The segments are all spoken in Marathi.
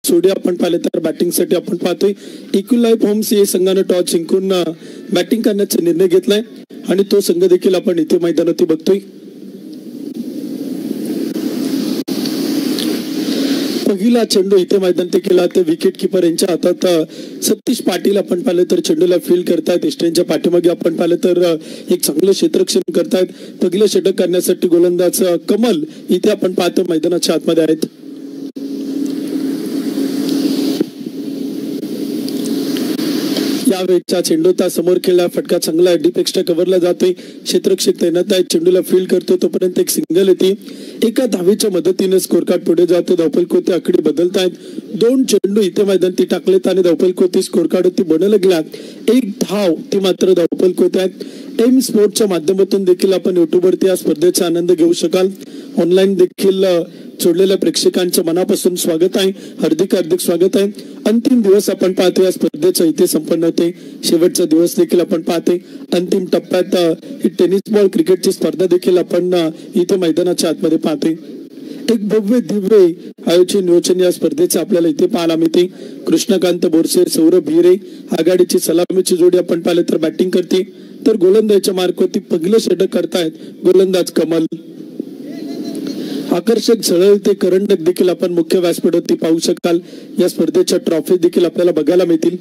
जोडी आपण पाहिले तर बॅटिंगसाठी आपण पाहतोय इक्विलाइफ होम्स या संघाने टॉस जिंकून बॅटिंग करण्याचा निर्णय घेतलाय आणि तो संघ देखील आपण इथे मैदानावरती बघतोय। पहिला चेंडू इथे मैदानात केला तर विकेट किपर यांच्या हातात सतीश पाटील आपण पाहिले तर चेंडूला फील्ड करतायत। इस्टेनच्या पाठीमागे आपण पाहिले तर एक चांगलं क्षेत्ररक्षण करतायत। पहिलं षटक करण्यासाठी गोलंदाज कमल इथे आपण पाहतो मैदानाच्या आतमध्ये आहेत। यावेळेचा चेंडूचा समोर खेळला फटका चांगला डीप एक्स्ट्रा कव्हरला जातोय। क्षेत्ररक्षक तैनात आहे चेंडूला फील्ड करतो तोपर्यंत एक सिंगल येते। एका धावेच्या मदतीने स्कोर कार्ड पुढे जातो। धावफल कोते आकडे बदलतायत। 2 चेंडू इथे मैदानात टाकलेत आणि धावफल कोते स्कोर कार्ड वरती बनवले गेलात। एक धाव ती मात्र धावफल कोते आहेत। एम स्पोर्टच्या माध्यमातून देखील आपण युट्यूबवरती या स्पर्धेचा आनंद घेऊ शकाल। ऑनलाईन देखील जोडलेल्या प्रेक्षकांचं मनापासून स्वागत आहे। हार्दिक स्वागत आहे। अंतिम दिवस आपण पाहतो या स्पर्धेचा इथे संपन्न होते। शेवटचा दिवस देखील आपण पाहते। अंतिम टप्प्यात ही टेनिस बॉल क्रिकेटची स्पर्धा देखील आपण इथे मैदानाच्या आतमध्ये पाहते। एक भव्य दिव्य आयोजन नियोजन या स्पर्धेचं आपल्याला इथे पाहायला मिळते। कृष्णकांत बोरसे सौरभ हिरे आघाडीची सलामीची जोडी आपण पाहिले तर बॅटिंग करते तर गोलंदाजीच्या मार्गावरती पहिलं षटक करतायत गोलंदाज कमल। आकर्षक झळहळते करंडक देखील आपण मुख्य व्यासपीठावरती पाहू शकाल। या स्पर्धेच्या ट्रॉफी देखील आपल्याला बघायला मिळतील।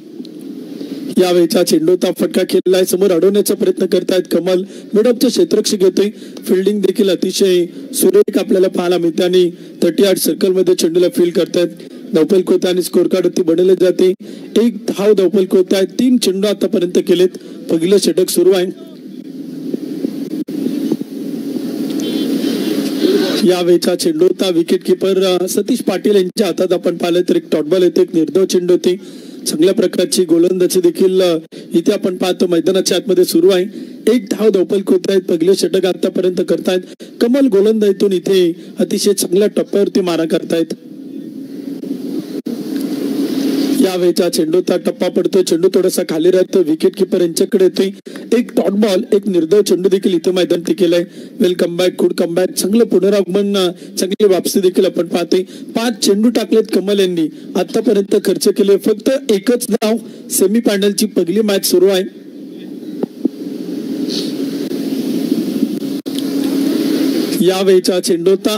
यावेळेचा चेंडूचा फटका खेळलाय समोर अडवण्याचा प्रयत्न करतायत कमल। मिडऑफचे क्षेत्ररक्षक येतोय। फिल्डिंग देखील अतिशय सुरेख आपल्याला पाहायला मिळते आणि 38 सर्कल मध्ये चेंडूला फील्ड करतायत। धावफल कोते आणि स्कोर कार्ड वरती बनवले जाते। एक धाव धावफल कोते आहे। 3 चेंडू आतापर्यंत केलेत। पहिलं षटक सुरू आहे। यावेळेचा चेंडूचा विकेट किपर सतीश पाटील यांच्या हातात आपण पाहिलं तर एक डॉट बॉल येते। एक निर्धाव चेंडू होती। चांगल्या प्रकारची गोलंदाजी देखील इथे आपण पाहतो मैदानाच्या आतमध्ये सुरू आहे। एक धाव धावफल कोते आहेत। पहिले षटक आतापर्यंत करतायत कमल। गोलंदाजीतून इथे अतिशय चांगल्या टप्प्यावरती मारा करतायत। यावेळेचा चेंडूचा टप्पा पडतोय। चेंडू थोडासा खाली राहतो। विकेट किपर यांच्याकडे येतोय। एक डॉट बॉल एक निर्धाव चेंडू देखील इथे मैदानात केलाय। वेलकम बॅक गुड कमबॅक चांगलं पुनरागमन चांगली वापसी देखील आपण पाहतोय। 5 चेंडू टाकलेत कमल यांनी आतापर्यंत खर्च केले फक्त एकच धाव। सेमी फायनलची पहिली मॅच सुरू आहे। यावेळेचा चेंडूचा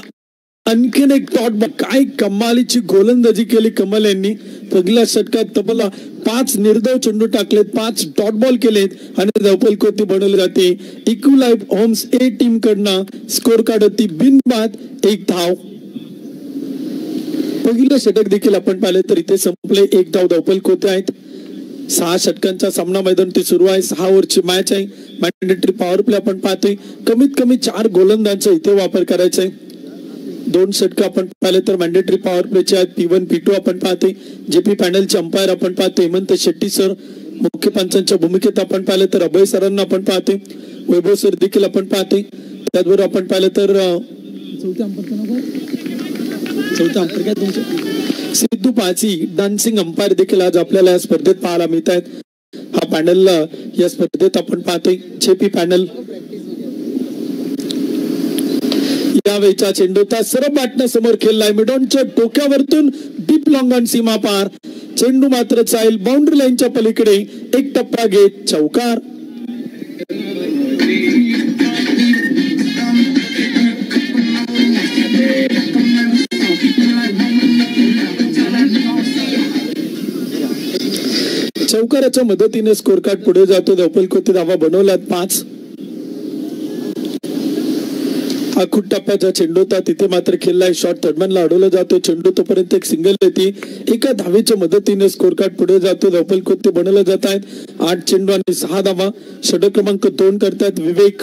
आणखीन एक डॉट बॉल काय कमालीची गोलंदाजी केली कमल यांनी। पहिल्या षटकात तब्बल 5 निर्धाव चेंडू टाकलेत 5 डॉट बॉल केलेत आणि धावफल कोती बनवले जाते। इक्विलाइफ होम्स ए टीम कडनं स्कोर कार्ड होती बिनबाद एक धाव। पहिलं षटक देखील आपण पाहिले तर इथे संपले। एक धाव धावफल कोते आहेत। 6 षटकांचा सामना मैदानावरती सुरू आहे। 6 ओव्हरची मॅच आहे। मॅन्डेटरी पॉवर प्ले आपण पाहतोय। कमीत कमी 4 गोलंदाजांचा इथे वापर करायचा आहे। 2 षटक आपण पाहिले तर मॅन्डेटरी पॉवर प्लेचे आहेत। P1 P2 आपण पाहतोय। जेपी पॅनलचे अंपायर आपण पाहतोय हेमंत शेट्टी सर। मुख्य पंचांच्या भूमिकेत आपण पाहिले तर अभय सरांना आपण पाहतोय। वैभव सर देखील आपण पाहतोय। त्याचबरोबर आपण पाहिलं तर चौथा अंपायर काय तुमचे सिद्धू पाची डान्सिंग अंपायर देखील आज आपल्याला या स्पर्धेत पाहायला मिळत आहेत। हा पॅनल या स्पर्धेत आपण पाहतोय जेपी पॅनल। यावेळेचा चेंडूचा सरळ बॅटनं खेळलाय मिडॉनच्या डोक्यावरतून डीप लॉंग ऑन सीमा पार। चेंडू मात्र जाईल बाउंड्री लाईनच्या पलीकडे। एक टप्पा घेत चौकार। चौकाराच्या मदतीने स्कोर कार्ड पुढे जातो। धावफल कोते धावा बनवल्यात 5। आखूट टप्प्याचा चेंडू होता तिथे मात्र खेळलाय शॉट थर्डमॅनला अडवला जातो। चेंडू तोपर्यंत एक सिंगल येते। एका धावेच्या मदतीने स्कोर कार्ड पुढे जातो। धावफल कोते बनवले जात आहेत। 8 चेंडू आणि 6 धावा। षटक क्रमांक 2 करतायत विवेक।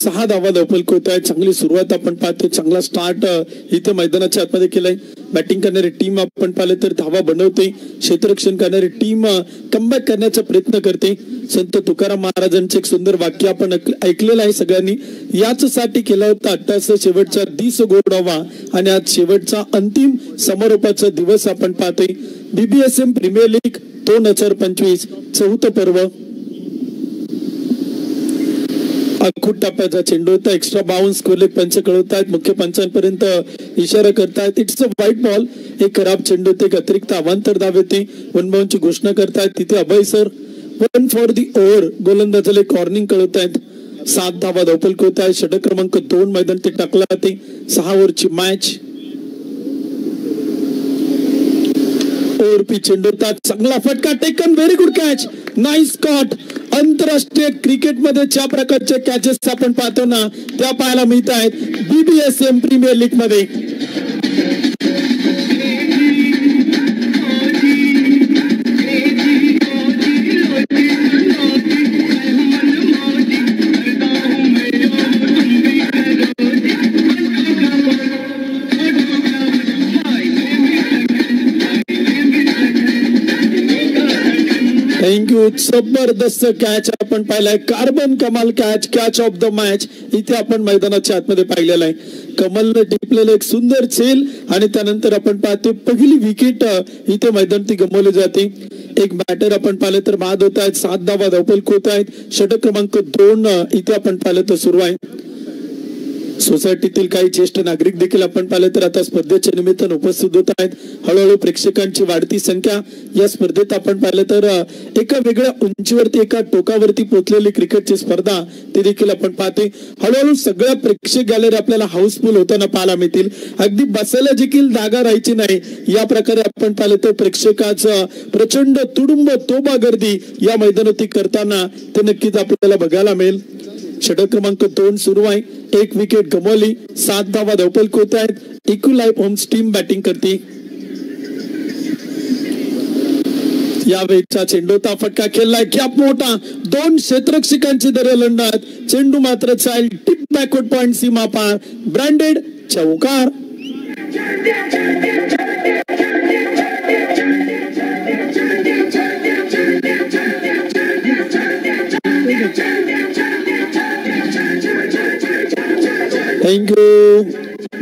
6 धावा धावफल कोते आहेत। चांगली सुरुवात आपण पाहतो। चांगला स्टार्ट इथे मैदानाच्या आतमध्ये केलाय। बॅटिंग करणारी टीम आपण पाहिले तर धावा बनवते। क्षेत्ररक्षण करणारी टीम कमबॅक करण्याचा प्रयत्न करते। संत तुकाराम महाराजांचे एक सुंदर वाक्य आपण ऐकलेलं आहे सगळ्यांनी। याच साठी केला होता 88 शेवटचा दिस गोडावा आणि आज शेवटचा अंतिम समारोपाचा दिवस आपण पाहतोय। BBSM प्रीमियर लीग 2025 चौथं पर्व। अखूट टप्प्याचा चेंडू होता. एक्स्ट्रा बाउन्स कोरलेक पंच कळवतायत, मुख्य पंचांपर्यंत इशारा करतायत. It's a white ball. एक खराब चेंडू होते, एक अतिरिक्त अवांतर धाव येते. 1 बाउंडची घोषणा करतायत. तिथे Abhay sir 1 for the over गोलंदाजाला कॉर्निंग कळवतायत. 7 धावा धावफलक होत आहे. षटक क्रमांक 2 मैदान ते टाकला जाते. 6 ओव्हरची मॅच. ओव्हरपी चेंडू होता, चांगला फटका taken, very good catch, nice caught. आंतरराष्ट्रीय क्रिकेटमध्ये ज्या प्रकारचे कॅचेस आपण पाहतो ना त्या पाहायला मिळत आहेत BBSM प्रीमियर लीग मध्ये. थँक्यू. जबरदस्त कॅच आपण पाहिलाय. कार्बन कमाल कॅच ऑफ द मॅच इथे आपण मैदानाच्या आतमध्ये पाहिलेला आहे. कमलने टिपलेलं एक सुंदर झेल आणि त्यानंतर आपण पाहतो पहिली विकेट इथे मैदान ती गमावली जाते. एक बॅटर आपण पाहिलं तर बाद होत आहेत. 7 धावा धावफलक होत आहेत. षटक क्रमांक 2 इथे आपण पाहिलं तर सुरू आहे. सोसायटीतील काही ज्येष्ठ नागरिक देखील आपण पाहिले तर आता स्पर्धेच्या निमित्तानं उपस्थित होत आहेत. हळूहळू प्रेक्षकांची वाढती संख्या या स्पर्धेत आपण पाहिलं तर एका वेगळ्या उंचीवरती एका टोकावरती पोहोचलेली क्रिकेटची स्पर्धा ती देखील आपण पाहते. हळूहळू सगळ्या प्रेक्षक गॅलरी आपल्याला हाऊसफुल होताना पाहायला मिळतील. अगदी बसायला देखील जागा राहायची नाही या प्रकारे आपण पाहिलं तर प्रेक्षकाचं प्रचंड तुडुंब तोबा गर्दी या मैदानावरती करताना ते नक्कीच आपल्याला बघायला मिळेल. षटक क्रमांक 2 सुरू आहे. एक विकेट गमावली. 7 धावा धावफलक होत आहेत. इक्विलाइफ होम्स टीम बॅटिंग करते. यावेळीचा चेंडूचा फटका खेळलाय, गॅप मोठा, 2 क्षेत्ररक्षकांची दर लढणार. चेंडू मात्र चाल टिप बॅकवर्ड पॉइंट सीमा पार, ब्रँडेड चौकार. थँक्यू.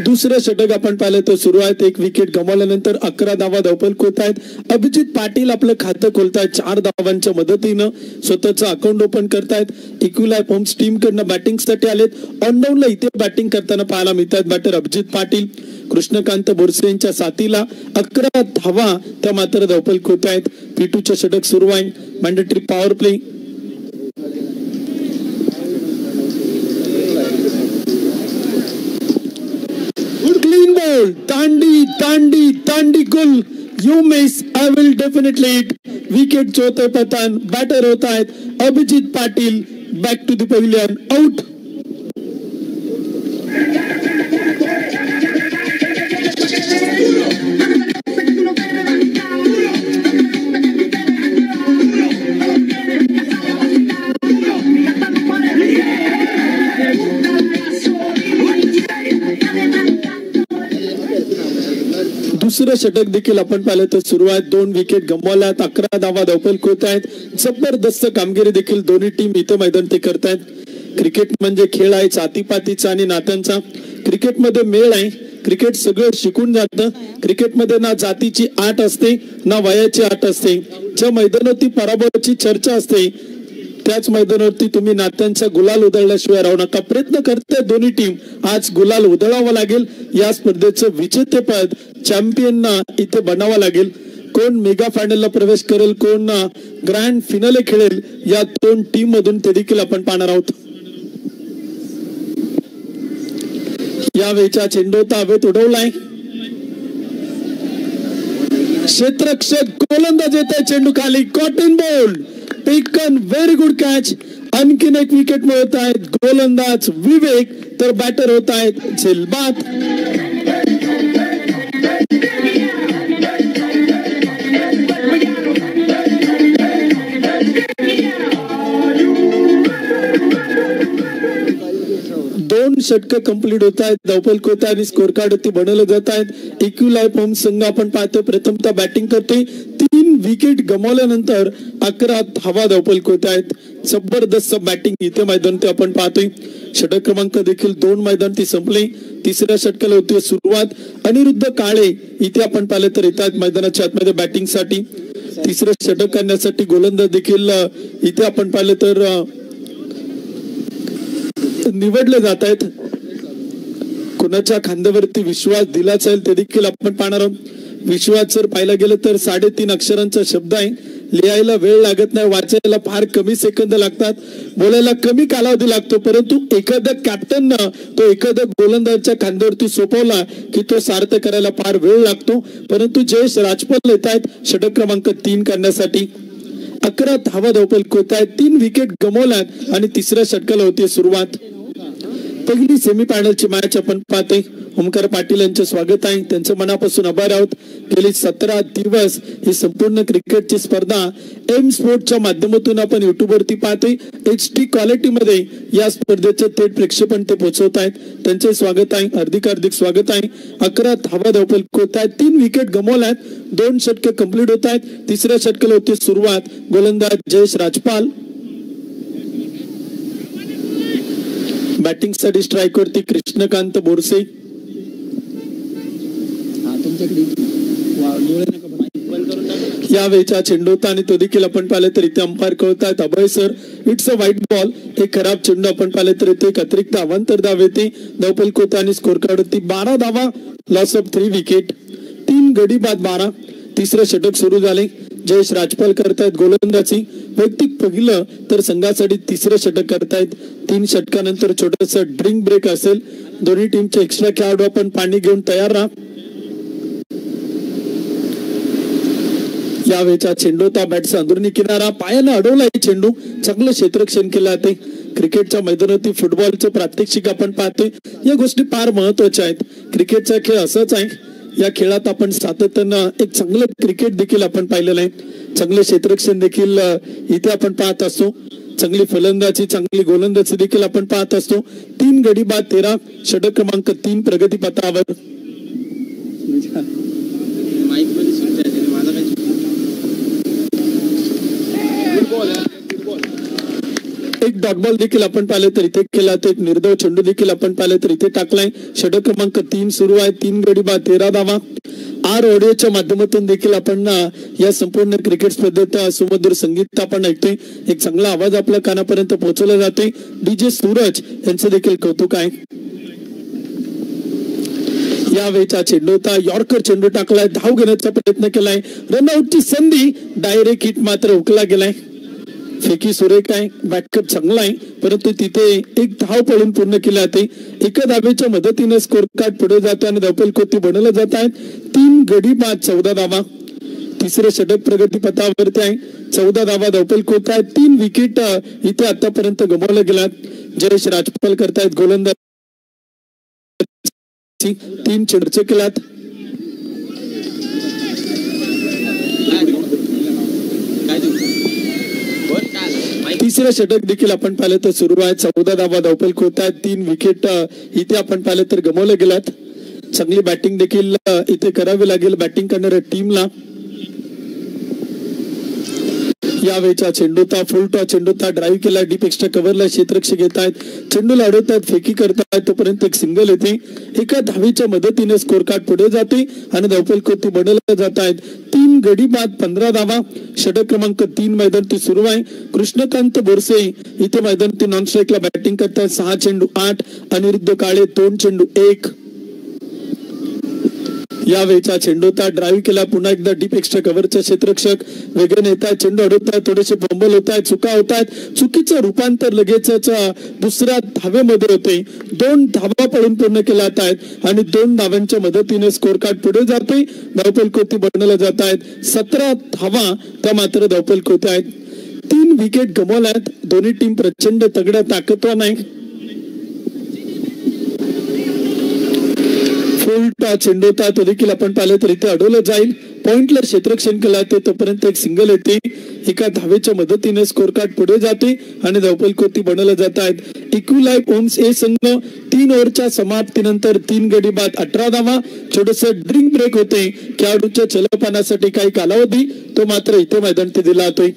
दुसरं षटक आपण पाहिलं तर सुरू आहे. एक विकेट गमावल्यानंतर 11 धावा धावफलक होत आहेत. अभिजित पाटील आपलं खातं खोलतायत. 4 धावांच्या मदतीनं स्वतःचं अकाउंट ओपन करतायत. इक्विलाइफ होम्स टीम कडनं बॅटिंग साठी आलेत. ऑनडाऊनला इथे बॅटिंग करताना पाहायला मिळतात बॅटर अभिजित पाटील. कृष्णकांत बोरसे यांच्या साथीला 11 धावा त्या मात्र धावफलक होत आहेत. P2चं षटक सुरू आहे. Mandatory power play. Clean ball, तांडी गुल, you miss, I will definitely hit. Wicket होतोय पतन. बॅटर होत आहेत Abhijit Patil. Back to the pavilion, out. दुसरं षटक देखील आपण पाहिलं तर सुरू आहे. 2 विकेट गमावल्यात. 11 धावा धावफलक होत आहेत. जबरदस्त कामगिरी देखील दोन्ही टीम इथं मैदान ते करतायत. क्रिकेट म्हणजे खेळ आहे जातीपातीचा आणि नात्यांचा. क्रिकेटमध्ये मेळ आहे. क्रिकेट सगळं शिकून जातं. क्रिकेटमध्ये ना जातीची आट असते ना वयाची आट असते. ज्या मैदानावरती पराभवाची चर्चा असते त्याच मैदानावरती तुम्ही नात्यांचा गुलाल उधळल्याशिवाय राहू नका. प्रयत्न करते दोन्ही टीम. आज गुलाल उधळावं लागेल. या स्पर्धेचं विजेतेपद चॅम्पियनना इथे बनावं लागेल. कोण मेगा फायनलला प्रवेश करेल, कोण ग्रँड फिनाले खेळेल, या 2 टीम मधून ते देखील आपण पाहणार आहोत. यावेळीचा चेंडू हवेत उडवलाय. क्षेत्ररक्षक गोलंदाज येते. चेंडू खाली, cotton ball taken, very good catch. आणखीन एक विकेट मिळत आहेत. गोलंदाज विवेक तर बॅटर होत आहेत झेलबाद. दोन षटक कंप्लीट होत आहेत. धावफलक होत आहे आणि स्कोर कार्ड वरती बनवले जात आहेत. इक्विलाइफ होम्स संघ आपण पाहतो प्रथमतः बॅटिंग करते. 3 विकेट गमावल्यानंतर 11 धावा धावफलक होत आहेत. जबरदस्त बॅटिंग इथे मैदान ते आपण पाहतोय. षटक क्रमांक देखील 2 मैदान ती संपले. तिसऱ्या षटकाला होती सुरुवात. अनिरुद्ध काळे इथे आपण पाहिलं तर येतात मैदानाच्या आतमध्ये बॅटिंग साठी. तिसरं षटक करण्यासाठी गोलंदाज देखील इथे आपण पाहिलं तर निवडले जात आहेत. कोणाच्या खांद्यावरती विश्वास दिला जाईल ते देखील आपण पाहणार आहोत. विश्वास जर पाहायला गेलं तर 3.5 अक्षरांचा शब्द आहे. लिहायला वेळ लागत नाही, वाचायला फार कमी सेकंद लागतात, बोलायला कमी कालावधी लागतो. परंतु एखाद्या कॅप्टननं तो एखाद्या गोलंदाजच्या खांद्यावरती सोपवला की तो सार्थ करायला फार वेळ लागतो. परंतु जयेश राजपाल येत आहेत षटक क्रमांक 3 करण्यासाठी. 11 धावा धावफलक होत आहेत. 3 विकेट गमावल्यात आणि तिसऱ्या षटकाला होती सुरुवात. पहिली सेमीफायनलची मॅच आपण पाहतोय. ओमकार पाटील यांचे स्वागत आहे, त्यांचं मनापासून आभार आहोत. गेली 17 दिवस ही संपूर्ण क्रिकेटची स्पर्धा एम स्पोर्टच्या माध्यमातून आपण युट्यूब वरती पाहतोय. HD क्वालिटी मध्ये या स्पर्धेचे थेट प्रेक्षेपण ते पोहोचवत आहेत. त्यांचे स्वागत आहे, हार्दिक स्वागत आहे. 11 धावा धावफलक होत आहेत. 3 विकेट गमावल्यात. 2 षटके कंप्लीट होत आहेत. तिसऱ्या षटकाला होती सुरुवात. गोलंदाज जयेश राजपाल. बॅटिंग साठी स्ट्राईक वरती कृष्णकांत बोरसे. यावेळीचा चेंडू होता आणि तो देखील आपण पाहिले तर इथे अंपायर कळतायत Abhay sir. It's a white ball. एक खराब चेंडू आपण पाहिले तर इथे एक अतिरिक्त अवांतर धाव येते. धावफलक होता आणि स्कोर कार्ड होती 12 धावा, लॉस ऑफ 3 विकेट, 3 गडी बाद 12. तिसरं षटक सुरू झाले. जयेश राजपाल करतायत गोलंदाजी. वैयक्तिक पहिलं तर संघासाठी तिसरं षटक करतायत. 3 षटकानंतर छोटस ड्रिंक ब्रेक असेल. दोन्ही टीमचे एक्स्ट्रा खेळाडू आपण पाणी घेऊन तयार राहा. यावेळेचा चेंडू होता बॅटचा अंदरुनी किनारा, पायानं अडवला हे चेंडू. चांगलं क्षेत्ररक्षण केलं जाते. क्रिकेटच्या मैदानावरती फुटबॉलचं प्रात्यक्षिक आपण पाहतोय. या गोष्टी फार महत्वाच्या आहेत. क्रिकेटचा खेळ असाच आहे. या खेळात आपण सातत्यानं एक चांगलं क्रिकेट देखील आपण पाहिलेलं आहे. चांगलं क्षेत्ररक्षण देखील इथे आपण पाहत असतो. चांगली फलंदाजी, चांगली गोलंदाजी देखील आपण पाहत असतो. 3 गडी बाद 13. षटक क्रमांक 3 प्रगतीपथावर. एक डॉट बॉल देखील आपण पाहिले तर इथे केला. एक निर्धाव चेंडू देखील आपण पाहिले तर इथे टाकलाय. षटक क्रमांक 3 सुरू आहे. 3 गडी बाद 13 धावा. ऑडिओच्या माध्यमातून देखील आपण या संपूर्ण क्रिकेट स्पर्धेत सुमधुर संगीत आपण ऐकतोय. एक चांगला आवाज आपल्या कानापर्यंत पोहोचवला जातोय. DJ सूरज यांचं देखील कौतुक आहे. यावेळीचा चेंडू होता. यॉर्कर चेंडू टाकलाय. धाव घेण्याचा प्रयत्न केलाय. रनआउटची संधी. डायरेक्ट हिट मात्र हुकला गेलाय. फेकी सुरेख आहे. बॅकअप चांगला आहे. परंतु तिथे एक धाव पळून पूर्ण केली जाते. एका धावेच्या मदतीने स्कोर कार्ड पुढे जातो आणि धावफलक बनवले जात आहेत. 3 गडी बाद 14 धावा. तिसरे षटक प्रगतीपथावरती आहे. 14 धावा धावफलक होत आहेत. 3 विकेट इथे आतापर्यंत गमावल्या गेल्यात. जयेश राजपाल करतायत गोलंदाज. 3 चेंडू केल्यात. तिसरे षटक देखील आपण पाहिलं तर सुरू आहे. 14 धावा धावफलक होत आहेत. 3 विकेट इथे आपण पाहिलं तर गमावले गेल्यात. चांगली बॅटिंग देखील इथे करावी लागेल बॅटिंग करणाऱ्या टीमला. यावेळीचा चेंडूता फुल टॉस चेंडूता ड्राईव्ह केला. डीप एक्स्ट्रा कव्हरला क्षेत्ररक्षक घेत आहेत. चेंडूला अडवतात, फेकी करतायत. तोपर्यंत एक सिंगल येते. एका धावेच्या मदतीने स्कोर कार्ड पुढे जाते आणि धावफलक बनवले जात आहेत. 3 गडी बाद 15 धावा. षटक क्रमांक 3 मैदान सुरू आहे. कृष्णकांत बोरसे इथे मैदान नॉन स्ट्राईकला बॅटिंग करतात. 6 चेंडू 8. अनिरुद्ध काळे 2 चेंडू 1. यावेळीचा चेंडूता ड्राईव्ह केला. पुन्हा एकदा डीप एक्स्ट्रा कव्हरचे क्षेत्ररक्षक वेगाने येत आहेत. चेंडू अडवतात. थोडेसे बंबल होत आहेत. चुका होत आहेत. चुकीचं रूपांतर लगेचच दुसऱ्या धावेमध्ये होते. 2 धावा पळून पूर्ण केल्या जात आहेत आणि 2 धावांच्या मदतीने स्कोर कार्ड पुढे जाते. धावफलक बनवल्या जात आहेत. 17 धावा त्या मात्र धावफलक होत आहेत. 3 विकेट गमावल्यात. दोन्ही टीम प्रचंड तगड्या ताकदवान आहे. फुल टॉस चेंडू होता. तो देखील आपण पाहिले तर इथे अडवलं जाईल. पॉइंटला क्षेत्ररक्षण केलं जाते. तोपर्यंत एक सिंगल येते. एका धावेच्या मदतीने स्कोर कार्ड पुढे जाते आणि धावफलक बनवले जात आहेत. इक्विलाइफ ओम्स ए संघ 3 ओव्हरच्या समाप्तीनंतर 3 गडी बाद 18 धावा. छोटस ड्रिंक ब्रेक होते. खेळाडूच्या चलपानासाठी काही कालावधी तो मात्र इथे मैदान दिला जातोय.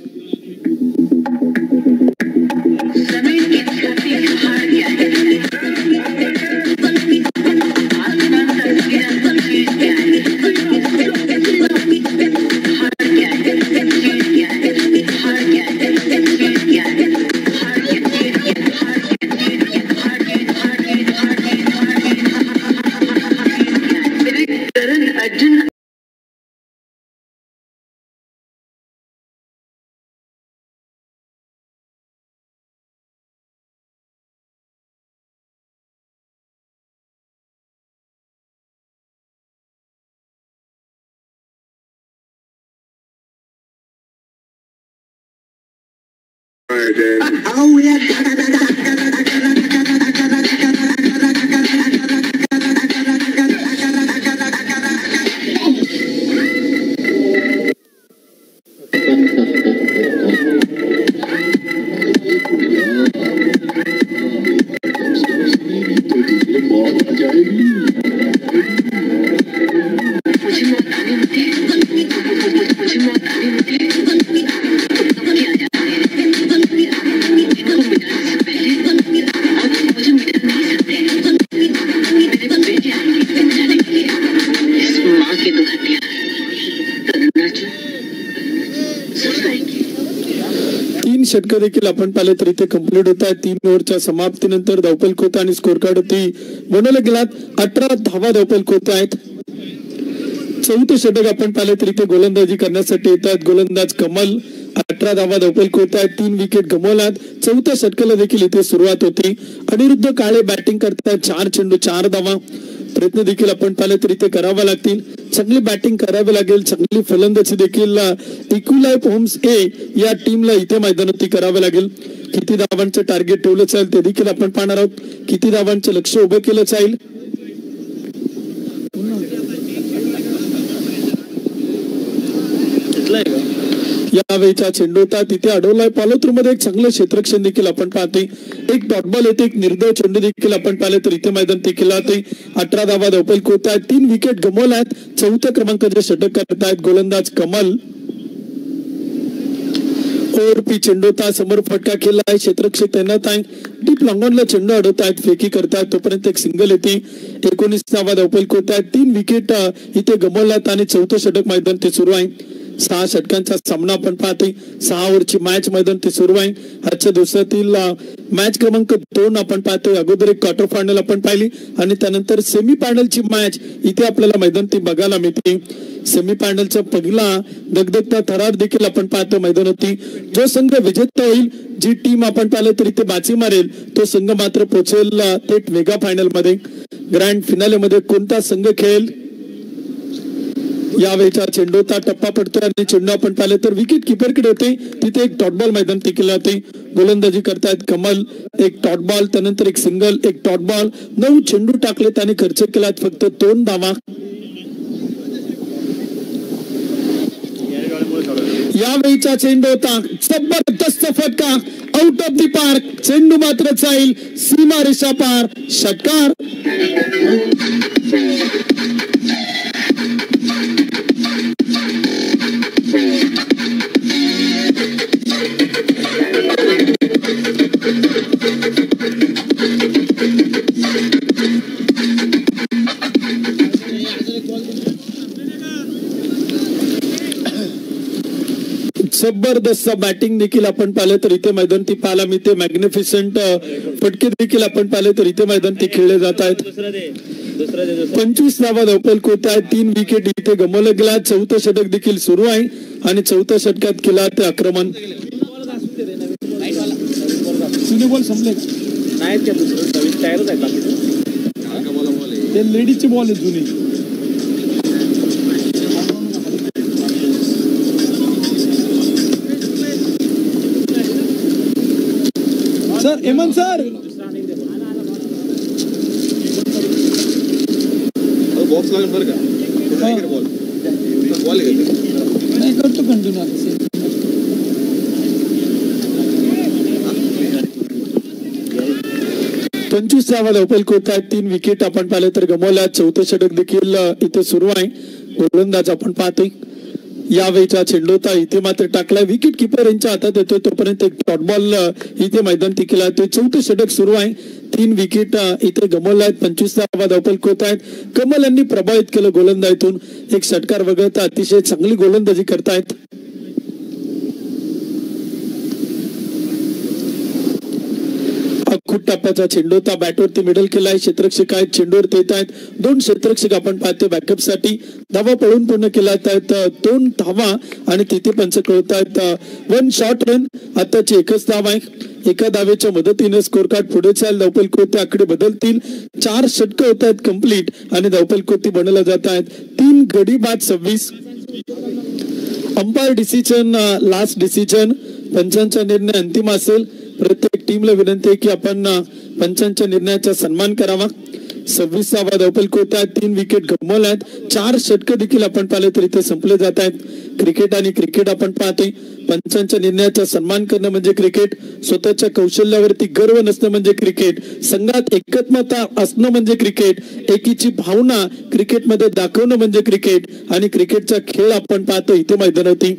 षटक देखील आपण पाहिले तर इथे कंप्लीट होत आहे. 3 ओव्हरच्या समाप्तीनंतर धावफलक होता आणि स्कोर कार्ड होती बनवला गेलात 18 धावा धावफलक होत आहेत. चौथं षटक आपण पाहिले तर इथे गोलंदाजी करण्यासाठी येतात गोलंदाज कमल. 18 धावा धावफलक होत आहेत. 3 विकेट गमावल्यात. चौथ्या षटकाला देखील इथे सुरुवात होती. अनिरुद्ध काळे बॅटिंग करतात. 4 चेंडू 4 धावा. प्रयत्न देखील आपण पाहिले तर इथे करावा लागतील. चांगली बॅटिंग करावी लागेल. चांगली फलंदाजी देखील इक्विलाइफ होम्स ए या टीमला इथे मैदानावरती करावं लागेल. किती धावांचं टार्गेट ठेवलं जाईल ते देखील आपण पाहणार आहोत. किती धावांचं लक्ष उभं केलं जाईल. यावेळीचा चेंडू होता तिथे अडवलाय. फॉलो थ्रू मध्ये एक चांगलं क्षेत्ररक्षण देखील आपण पाहतोय. एक डॉट बॉल येते. एक निर्दय चेंडू देखील आपण पाहिले तर इथे मैदान ते केला होते. 18 धावा धावफलक होत आहेत. 3 विकेट गमावल्यात. 4थ्या क्रमांकाचे षटक करतायत गोलंदाज कमल. ओव्हरपी चेंडू होता. समोर फटका केला आहे. क्षेत्ररक्षक तैनात आहे. डीप लॉंगॉनला चेंडू अडवतायत. फेकी करतायत. तोपर्यंत एक सिंगल येते. 19 धावा धावफलक होत आहेत. 3 विकेट इथे गमावल्यात आणि 4थं षटक मैदान ते सुरू आहे. 6 षटकांचा सामना आपण पाहतोय. 6 ओव्हरची मॅच मैदान ते सुरू आहे. आजच्या दिवसातील मॅच क्रमांक 2 आपण पाहतोय. अगोदर एक क्वार्टर फायनल आपण पाहिली आणि त्यानंतर सेमी फायनलची मॅच इथे आपल्याला मैदान ते बघायला मिळते. सेमी फायनलचा पहिला दगदगता थरार देखील आपण पाहतो मैदानावरती. जो संघ विजेता होईल जी टीम आपण पाहिलं तर इथे बाजी मारेल तो संघ मात्र पोहोचेल थेट मेगा फायनल मध्ये. ग्रँड फिनाले मध्ये कोणता संघ खेळेल यावेळीचा चेंडू होता. टप्पा पडतोय आणि चेंडू आपण पाहिलं तर विकेट किपरकडे होते. तिथे एक डॉट बॉल मैदान ते केले होते. गोलंदाजी करतायत कमल. एक डॉट बॉल त्यानंतर एक सिंगल एक डॉट बॉल. 9 चेंडू टाकलेत आणि खर्च केलात फक्त 2 धावा. यावेळीचा चेंडू होता. जबरदस्त फटका आउट ऑफ द पार्क. चेंडू मात्र जाईल सीमा रेषा पार. षटकार. जबरदस्त बॅटिंग देखील आपण पाहिलं तर इथे मैदान ती पाहायला मिळते. मॅग्निफिसंट फटके देखील आपण पाहिले तर इथे मैदान ते खेळले जात आहेत. 25 धावा धावफलक होत आहेत. 3 विकेट इथे गमावलं गेला. 4थं षटक देखील सुरू आहे आणि 4थ्या षटकात केला ते आक्रमण. लेडीजचे बॉल आहेत जुने. सर हेमंत सर बॉक्स लागेल बरं का. बॉल नाही करतो कंटिन्यू. 25 धावा धावफलक होत आहेत. 3 विकेट आपण पाहिले तर गमावल्या. 4थं षटक देखील इथे सुरू आहे. गोलंदाज आपण पाहतोय. यावेळीचा चेंडू होता इथे मात्र टाकलाय. विकेट किपर यांच्या हातात येतोय तोपर्यंत एक डॉट बॉल इथे मैदान ते केला. 4थं षटक सुरू आहे. 3 विकेट इथे गमावल्या आहेत. 25 धावा धावफलक होत आहेत. कमल यांनी प्रभावित केलं गोलंदाजीतून. एक षटकार वगळता अतिशय चांगली गोलंदाजी करतायत. खूप टप्प्याचा चेंडू होता. बॅटवरती मिडल केलाय. क्षेत्ररक्षक आहेत. चेंडूवर येत आहेत. 2 क्षेत्ररक्षक आपण पाहतो बॅकअप साठी. धावा पळून पूर्ण केला आहेत. 2 धावा आणि तिथे पंच कळत आहेत. 1 शॉर्ट रन. आताची एकच धाव आहे. एका धावेच्या मदतीने स्कोर कार्ड पुढे चाल. धावफलक होते आकडे बदलतील. 4 षटक होत आहेत कम्प्लीट आणि धावफलक होती बनवल्या जात आहेत. 3 गडी बाद 26. अंपायर डिसिजन लास्ट डिसिजन पंचांचा निर्णय अंतिम असेल. प्रत्येक टीमला विनंती आहे की आपण पंचांच्या निर्णयाचा सन्मान करावा. 26वा धावफलक होत आहे. 3 विकेट गमावल्यात. 4 षटक देखील आपण पाहिले तर इथे संपले जात आहेत. क्रिकेट आणि क्रिकेट आपण पाहतोय. पंचांच्या निर्णयाचा सन्मान करणं म्हणजे क्रिकेट. स्वतःच्या कौशल्यावरती गर्व नसणं म्हणजे क्रिकेट. संघात एकत्मता असणं म्हणजे क्रिकेट. एकीची भावना क्रिकेटमध्ये दाखवणं म्हणजे क्रिकेट. आणि क्रिकेटचा खेळ आपण पाहतो इथे मैदानावरती.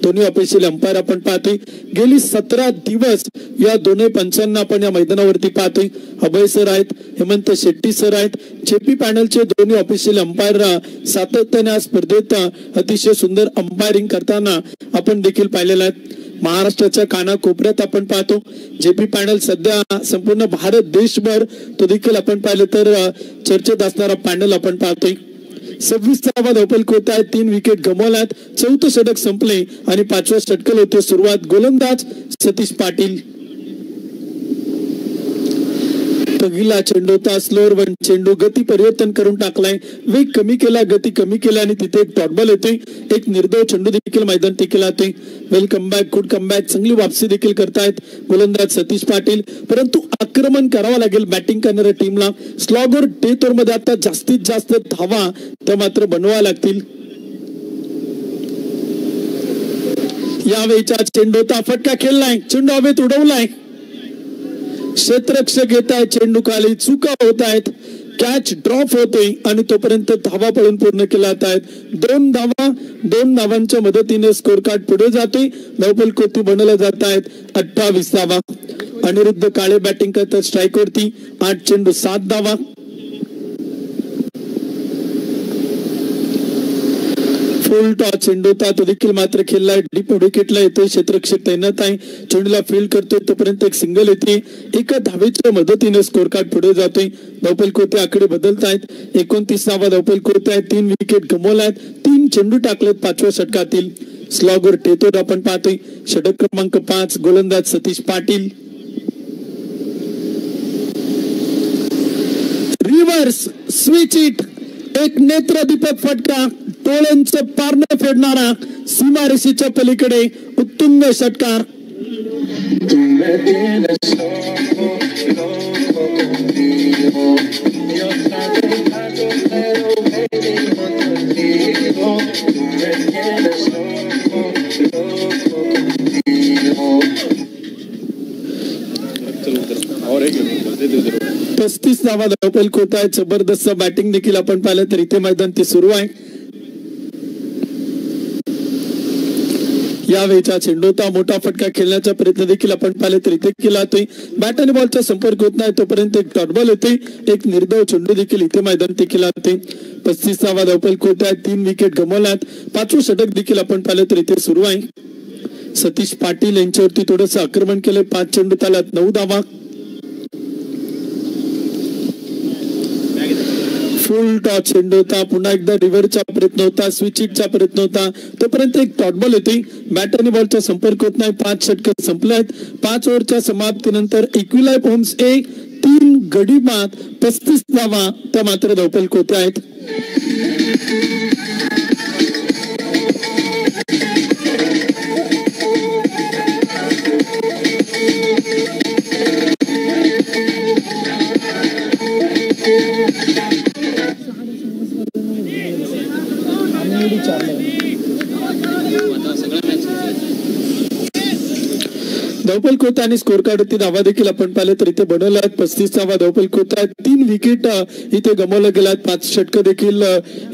दोन्ही ऑफिशियल अंपायर आपण पाहतोय. गेली 17 दिवस या दोन्ही पंचांना आपण या मैदानावरती पाहतोय. अभय सर आहेत, हेमंत शेट्टी सर आहेत. जेपी पॅनलचे दोन्ही ऑफिशियल अंपायर सातत्याने या स्पर्धेत अतिशय सुंदर अंपायरिंग करताना आपण देखील पाहिलेलं आहे. महाराष्ट्राच्या कानाकोपऱ्यात आपण पाहतो जेपी पॅनल सध्या संपूर्ण भारत देशभर तो देखील आपण पाहिलं तर चर्चेत असणारा पॅनल आपण पाहतोय. 26वा धावफलक होत आहे. 3 विकेट गमावल्यात. 4थं षटक संपले आणि 5व्या षटकाला होते सुरुवात. गोलंदाज सतीश पाटील. पहिला चेंडू होता स्लोअर वन चेंडू. गती परिवर्तन करून टाकलाय. वेग कमी केला, गती कमी केला आणि तिथे एक डॉट बॉल येते. एक निर्धाव चेंडू देखील मैदान टिकेला जाते. Welcome back, good come back. चांगली वापसी देखील करतायत गोलंदाज सतीश पाटील. परंतु आक्रमण करावं लागेल बॅटिंग करणाऱ्या टीमला. स्लॉगर डेथ ओव्हर मध्ये आता जास्तीत जास्त धावा त्या मात्र बनवाव्या लागतील. यावेळीचा चेंडू होता. फटका खेळलाय. चेंडू हवेत उडवलाय. क्षेत्ररक्षक येत आहे. चेंडू खाली. चुका होत आहेत. कॅच ड्रॉप होते आणि तोपर्यंत धावा पळून पूर्ण केल्या जात आहेत. 2 धावा. 2 धावांच्या मदतीने स्कोर कार्ड पुढे जाते. धावफलक बनवल्या जात आहेत. 28 धावा. अनिरुद्ध काळे बॅटिंग करतात स्ट्राईक वरती. 8 चेंडू 7 धावा. फुल टॉस चेंडू होता तो देखील मात्र खेळलाय. डीप विकेटला येतोय. क्षेत्ररक्षक तैनात आहे. चेंडूला फील्ड करतोय तोपर्यंत एक सिंगल येते. एका धावेच्या मदतीने स्कोर कार्ड पुढे जातोय. धावफलक होते आकडे बदलत आहेत. 29वा धावफलक होत आहे. 3 विकेट गमावल्यात. 3 चेंडू टाकलेत 5व्या षटकातील. स्लॉगर टेतोर आपण पाहतोय. षटक क्रमांक 5 गोलंदाज Satish Patil. Reverse switch it. एक नेत्रदीपक फटका. डोळ्यांचं पारणं फेडणारा. सीमारेषेच्या पलीकडे उत्तुंग षटकार. और 35 धावा धावफलक होत आहे. जबरदस्त बॅटिंग देखील आपण पाहिलं तर इथे मैदान ते सुरू आहे. यावेळीचा चेंडू होता. मोठा फटका खेळण्याचा प्रयत्न देखील आपण पाहिले तर इथे केला जातोय. बॅट आणि बॉलचा संपर्क होत नाही तोपर्यंत एक डॉट बॉल येते. एक निर्धाव चेंडू देखील इथे मैदान ते केला जाते. 35वा धावफलक होत आहे. 3 विकेट गमावल्यात. 5वं षटक देखील आपण पाहिलं तर इथे सुरू आहे. सतीश पाटील यांच्यावरती थोडंसं आक्रमण केलंय. 5 चेंडू तालात 9 धावा. फुल टॉस चेंडू होता. पुन्हा एकदा रिव्हरचा प्रयत्न होता. स्विच इटचा प्रयत्न होता तोपर्यंत एक डॉट बॉल येते. बॅट आणि बॉलचा संपर्क होत नाही. 5 षटक संपले आहेत. 5 ओव्हरच्या समाप्तीनंतर इक्विलाइफ होम्स 1, 3 गडी बाद. 35 धावा त्या मात्र धावफलक होते आहेत. धावफलक होत आणि स्कोर कार्ड वरती धावा देखील आपण पाहिले तर इथे बनवल्या आहेत. 35वा धावफलक होत आहे. 3 विकेट इथे गमावल्या गेल्यात. 5 षटक देखील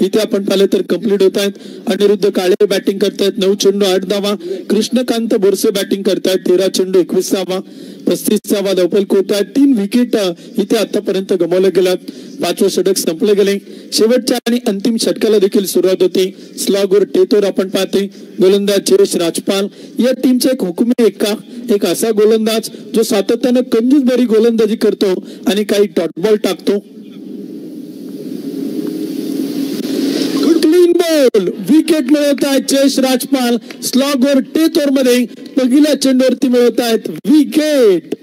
इथे आपण पाहिले तर कंप्लीट होत आहेत. अनिरुद्ध काळे बॅटिंग करतायत. 9 चेंडू 8 धावा. कृष्णकांत बोरसे बॅटिंग करतायत. 13 चेंडू 21 धावा. 35वा धावफलक होत आहे. 3 विकेट इथे आतापर्यंत गमावल्या गेल्यात. 5वं षटक संपले गेले. शेवटच्या आणि अंतिम षटकाला देखील सुरुवात होती. स्लॉगर टेतोर आपण पाहते. गोलंदाज जयेश राजपाल. या टीमचा एक हुकुमी एक्का. एक असा गोलंदाज जो सातत्यानं कंजूस बरी गोलंदाजी करतो आणि काही डॉट बॉल टाकतो. Clean ball. विकेट मिळवत आहेत जयेश राजपाल. स्लॉगर टेतोर मध्ये पहिल्या चेंडूवरती मिळवत आहेत विकेट.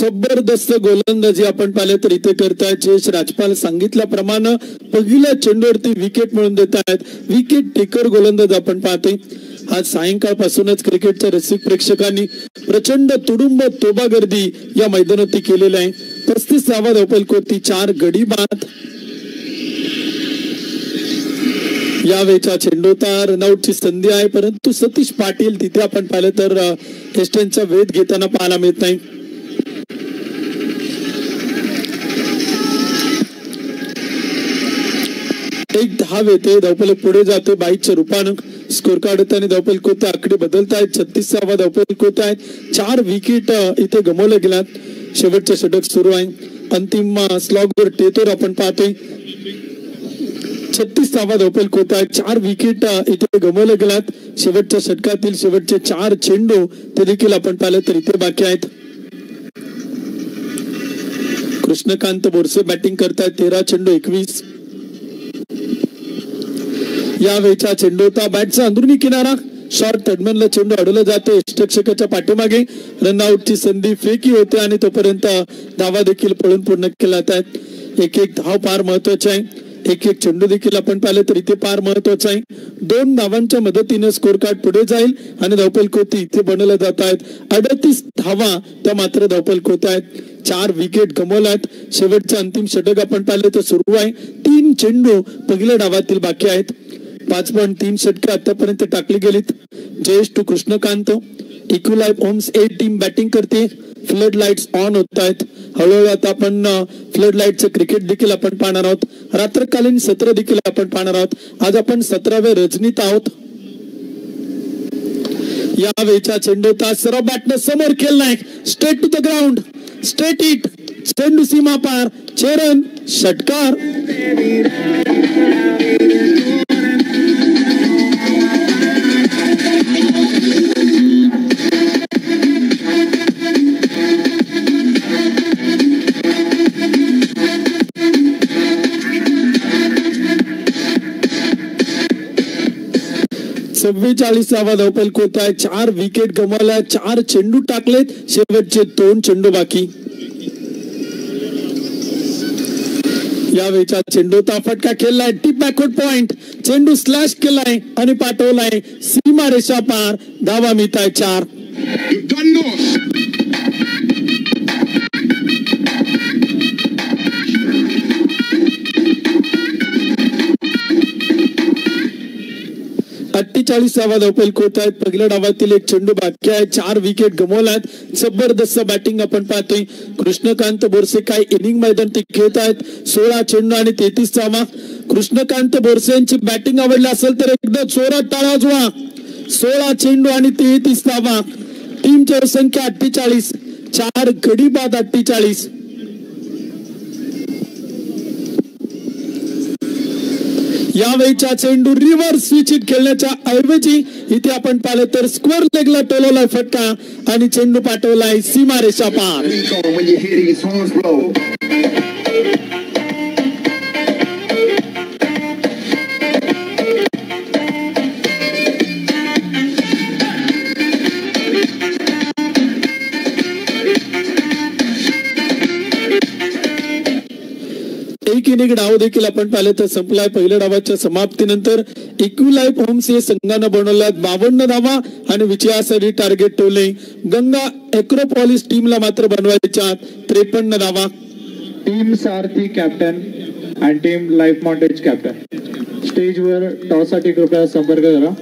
जबरदस्त गोलंदाजी आपण पाहिले तर इथे करतायत जयेश राजपाल सांगितल्याप्रमाणे पहिल्या चेंडूवरती विकेट मिळवून देत आहेत. विकेट टेकर गोलंदाज आपण पाहतोय. आज सायंकाळपासूनच क्रिकेटच्या रसिक प्रेक्षकांनी प्रचंड तुडुंब तोबा गर्दी या मैदानावरती केलेली आहे. 35 धावा धावपलकोती 4 गडी बाद. यावेळेचा चेंडूचा रनआउटची संधी आहे, परंतु सतीश पाटील तिथे आपण पाहिलं तर एस्टनचा वेध घेताना पाहायला मिळत नाही. एक धाव येते, धावपल पुढे जाते 22च्या रूपानं. स्कोर कार्ड आणि धावपलकोते आकडे बदलत आहेत. 36वा धावपलकोते आहेत. 4 विकेट इथे गमावल्या गेल्यात. शेवटचे षटक सुरू आहे. अंतिम स्लॉगवर टेतोर आपण पाहतोय. 36वा धावपलकोते आहेत. 4 विकेट इथे गमावल्या गेल्यात. शेवटच्या षटकातील शेवटचे 4 चेंडू ते देखील आपण पाहिलं तर इथे बाकी आहेत. कृष्णकांत बोरसे बॅटिंग करतायत. 13 चेंडू 21. यावेळेचा चेंडू होता बॅटचा अंदरुनी किनारा. शॉर्ट थर्डमॅनला चेंडू अडवला जातो यष्टरक्षकाच्या पाठीमागे. रनआउटची संधी फेकी होते आणि तोपर्यंत धावा देखील पळून पूर्ण केल्या जातात. एक धाव फार महत्वाची आहे. एक चेंडू देखील आपण पाहिलं तर इथे फार महत्वाचा आहे. 2 धावांच्या मदतीने स्कोर कार्ड पुढे जाईल आणि धावपलकोती इथे बनवल्या जात आहेत. 38 धावा त्या मात्र धावपलकोत आहेत. 4 विकेट गमावल्यात. शेवटचे अंतिम षटक आपण पाहिलं तर सुरू आहे. 3 चेंडू पहिल्या डावातील बाकी आहेत. 5.3 षटके आतापर्यंत टाकली गेलीत. Jayesh to Krishnakant. Equilife homes A team batting करते. फ्लड लाईट्स ऑन होत आहेत. हळूहळू आता आपण फ्लड लाईटचं क्रिकेट देखील आपण पाहणार आहोत. रात्रकालीन सत्र देखील आपण पाहणार आहोत. आज आपण 17व्या रजनीत आहोत. यावेळेचा चेंडू तास सर्व बॅटनं समोर खेळलाय. Straight to the ground. Straight it. चेंडू सीमा पार. चेरन षटकार. वा धावपलकोत आहे. 4 विकेट गमावल्या. 4 चेंडू टाकलेत. शेवटचे 2 चेंडू बाकी. यावेळेचा चेंडूचा फटका खेळलाय. Tip backward point. चेंडू स्लॅश केलाय आणि पाठवलाय सीमा रेषा पार. धावा मिळत आहे 4. वा धावपलकोत आहेत. पहिल्या डावातील 1 चेंडू बाकी आहे. 4 विकेट गमावल्यात. जबरदस्त बॅटिंग आपण पाहतोय. कृष्णकांत बोरसे काय इनिंग मैदान ते खेळत आहेत. 16 चेंडू आणि 33 धावा. कृष्णकांत बोरसे यांची बॅटिंग आवडली असेल तर एकदा जोरात टाळ्या वाजवा. 16 चेंडू आणि 33 धावा. टीमची संख्या 48. 4 गडी बाद 48. यावेळीचा चेंडू रिव्हर्स स्विच हिट खेळण्याच्या ऐवजी इथे आपण पाहिलं तर स्क्वेअर लेगला टोलवलाय फटका आणि चेंडू पाठवलाय सीमा रेषा पार. एक इनिंग डाव देखील आपण पाहिलं तर संपलाय. पहिल्या डावाच्या समाप्तीनंतर इक्विलाइफ होम्स या संघानं बनवल्यात 52 धावा आणि विजयासाठी टार्गेट ठेवले. गंगा एक्रोपॉलिस टीमला मात्र बनवायच्या 53 धावा. टीम सारथी कॅप्टन आणि टीम लाईफ मॉन्टेज कॅप्टन स्टेजवर टॉस साठी कृपया संपर्क करा.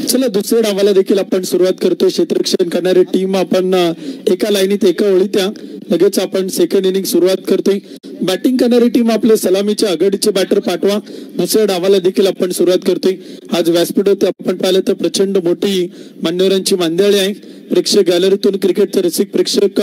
चला दुसऱ्या डावाला देखील आपण सुरुवात करतोय. क्षेत्ररक्षण करणारी टीम आपण एका लाईनीत एका ओळीत लगेच आपण सेकंड इनिंग सुरुवात करतोय. बॅटिंग करणारी टीम आपले सलामीचे आघाडीचे बॅटर पाठवा. दुसऱ्या डावाला देखील आपण सुरुवात करतोय. आज व्यासपीठावरती आपण पाहिलं तर प्रचंड मोठी मान्यवरांची मांदियाळी आहे. प्रेक्षक गॅलरीतून क्रिकेटचे रसिक प्रेक्षक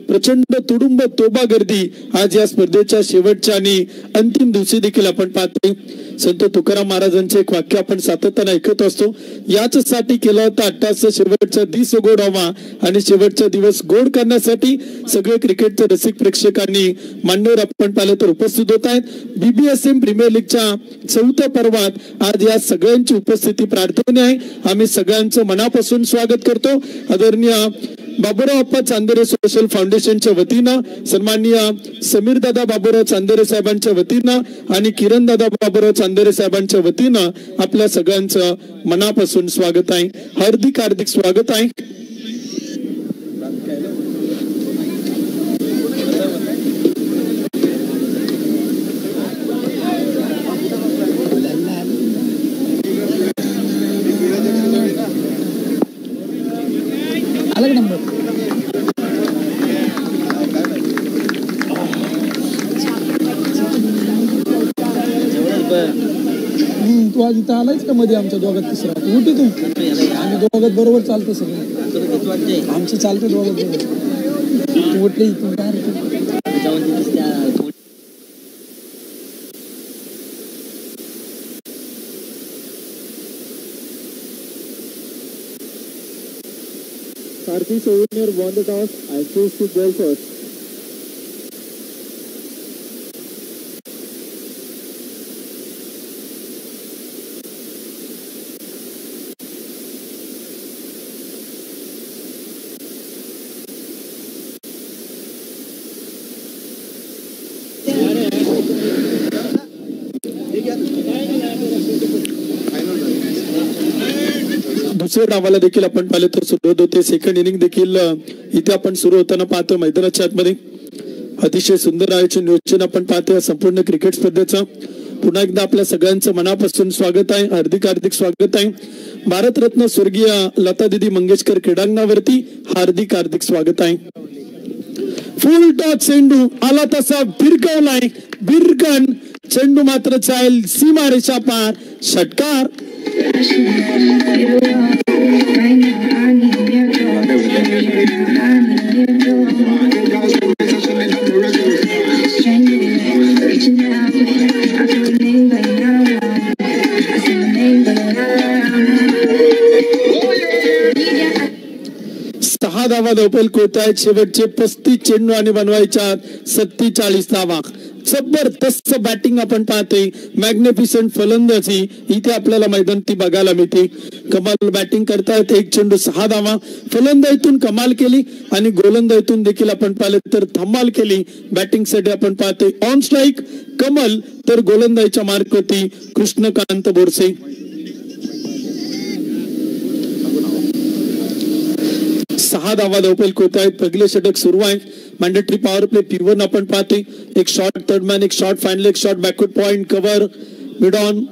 प्रचंड तुडुंब तोबा गर्दी आज या स्पर्धेच्या शेवटच्या आणि अंतिम दिवशी देखील आपण पाहतोय. संत तुकाराम महाराजांचे एक वाक्य आपण सातत्याने ऐकत असतो. याच साठी केला होता अट्टास शेवटचा दिवस गोड व्हावा आणि शेवटचा दिवस गोड करण्यासाठी सगळे क्रिकेटचे रसिक प्रेक्षकांनी मान्यवर आपण पाहिलं तर उपस्थित होत आहेत. BBSM प्रीमियर लीगच्या 4थ्या पर्वात आज या सगळ्यांची उपस्थिती प्रार्थनीय आहे. आम्ही सगळ्यांचं मनापासून स्वागत करतो. आदरणीय बाबूराव अप्पा चांदेरे सोशल फाउंडेशनच्या वतीनं, सन्माननीय समीर दादा बाबूराव चांदेरे साहेबांच्या वतीनं आणि किरण दादा बाबूराव चांदेरे साहेबांच्या वतीनं आपल्या सगळ्यांचं मनापासून स्वागत आहे. हार्दिक हार्दिक स्वागत आहे. तू आज इथं आलायच का मध्ये आमच्या दोघात तिसरा तू उठी तू आम्ही दोघात बरोबर चालतो सगळं आमचं चालतं दोघात बरोबर तू उठले इथून काय Karthi Souvenirs won the toss and chose to bowl first. दुसऱ्या डावाला देखील आपण पाहिलं तर सुरुवात होते. सेकंड इनिंग देखील इथे आपण सुरू होताना पाहतो. मैदानाच्या आतमध्ये अतिशय सुंदर आयोजन नियोजन आपण पाहतोय संपूर्ण क्रिकेट स्पर्धेचं. पुन्हा एकदा आपल्या सगळ्यांचं मनापासून स्वागत आहे. हार्दिक हार्दिक स्वागत आहे. भारतरत्न स्वर्गीय लता दिदी मंगेशकर क्रीडांगणावरती हार्दिक हार्दिक स्वागत आहे. फुल टॉस चेंडू आला तसा भिरकवलाय. बिरकन चेंडू मात्र जाईल सीमारेषा पार. षटकार. सहा धावा धावपल कोत आहेत. शेवटचे 35 चेंडू आणि बनवायच्या 47 धावा. जबरदस्त बॅटिंग आपण पाहतोय. मॅग्निफिसंट फलंदाजी इथे आपल्याला मैदानात बघायला मिळते. कमाल बॅटिंग करतायत. 1 चेंडू 6 धावा. फलंदाजीतून कमाल केली आणि गोलंदाजीतून देखील आपण पाहिलं तर धमाल केली. बॅटिंग साठी आपण पाहतोय ऑन स्ट्राईक कमल तर गोलंदाजीच्या मार्कवरती कृष्णकांत बोरसे. सहा धावा धावपल कोत आहेत. पहिले षटक सुरू आहे. मॅन्डेटरी पॉवर प्ले P1 आपण पाहतोय. एक शॉट थर्ड मॅन, एक शॉट फायनल, एक shot backward point cover mid on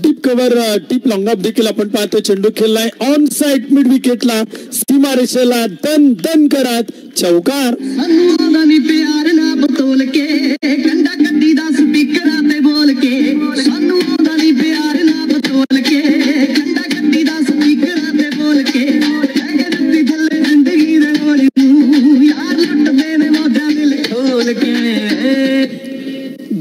deep cover deep long up देखील आपण पाहतोय. चेंडू खेळलाय ऑन साइड मिड विकेटला सीमा रेषेला दन दन करत चौकार.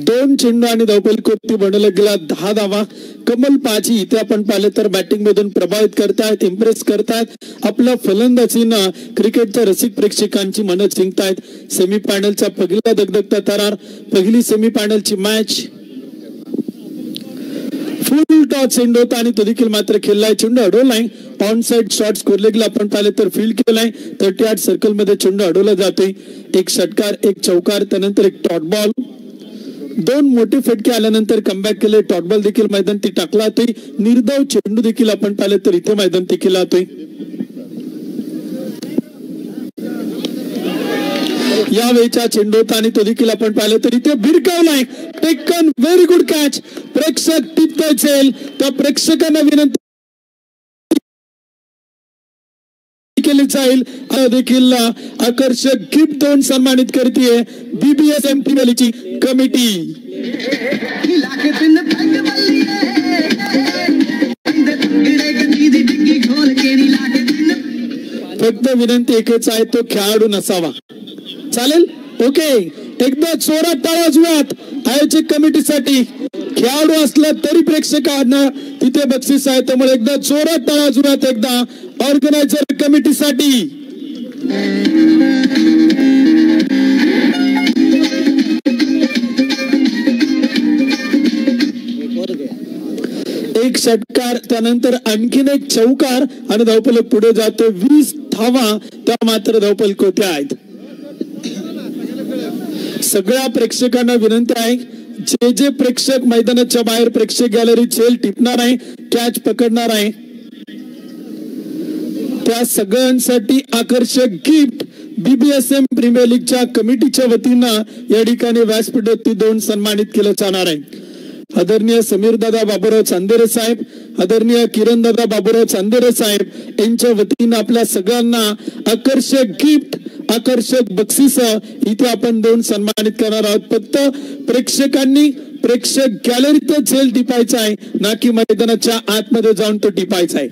दोन चेंडू आणि धावपल कोती बनवला गेला 10 धावा. कमल पाजी इथे आपण पाहिलं तर बॅटिंग मधून प्रभावित करतायत, इम्प्रेस करतायत. आपल्या फलंदाजीनं क्रिकेटच्या रसिक प्रेक्षकांची मनं जिंकतायत. सेमीफायनलचा पहिला दगदगता थरार. पहिली सेमीफायनलची मॅच. फुल टॉस चेंडू होता आणि तो देखील मात्र खेळलाय. चेंडू अडवलाय. ऑन साइड शॉट स्कोर लेगला आपण पाहिलं तर फील्ड केलाय. 38 सर्कल मध्ये चेंडू अडवला जातोय. एक षटकार, एक चौकार, त्यानंतर एक डॉट बॉल. 2 मोठे फटके आल्यानंतर कमबॅक केले. डॉट बॉल देखील मैदान ती टाकला जातोय. निर्धाव चेंडू देखील आपण पाहिलं तर इथे मैदान ती केला जातोय. यावेळीचा चेंडू होता आणि तो देखील आपण पाहिलं तर इथे भिरकावलाय. Taken very good catch. प्रेक्षक टिपत असेल त्या प्रेक्षकांना विनंती केली जाईल. देखील आकर्षक गिफ्ट देऊन सन्मानित करते BBSM प्रीमियर कमिटी. फक्त विनंती एकच आहे, तो खेळाडू नसावा. चालेल? ओके. एकदा जोरात टाळ्या वाजवूयात आयोजक कमिटीसाठी. खेळाडू असला तरी प्रेक्षकांना तिथे बक्षीस आहे, त्यामुळे एकदा जोरात टाळ्या वाजवूयात एकदा ऑर्गनायझर कमिटीसाठी. एक षटकार, त्यानंतर आणखीन एक चौकार आणि धावफलक पुढे जातो. 20 धावा त्या मात्र धावफलक होत्या आहेत. सगळ्या प्रेक्षकांना विनंती आहे, जे जे प्रेक्षक मैदानाच्या बाहेर प्रेक्षक गॅलरी झेल टिपणार आहे, कॅच पकडणार आहे, त्या सगळ्यांसाठी आकर्षक गिफ्ट BBSM प्रीमियर लीगच्या कमिटीच्या वतीनं या ठिकाणी व्यासपीठावरती देऊन सन्मानित केलं जाणार आहे. आदरणीय समीर दादा बाबूराव चांदेरे साहेब, आदरणीय किरण दादा बाबूराव चांदेरे साहेब यांच्या वतीनं आपल्या सगळ्यांना आकर्षक गिफ्ट, आकर्षक बक्षीस इथे आपण देऊन सन्मानित करणार आहोत. फक्त प्रेक्षकांनी प्रेक्षक गॅलरीतच झेल टिपायचा आहे, ना की मैदानाच्या आतमध्ये जाऊन तो टिपायचा आहे.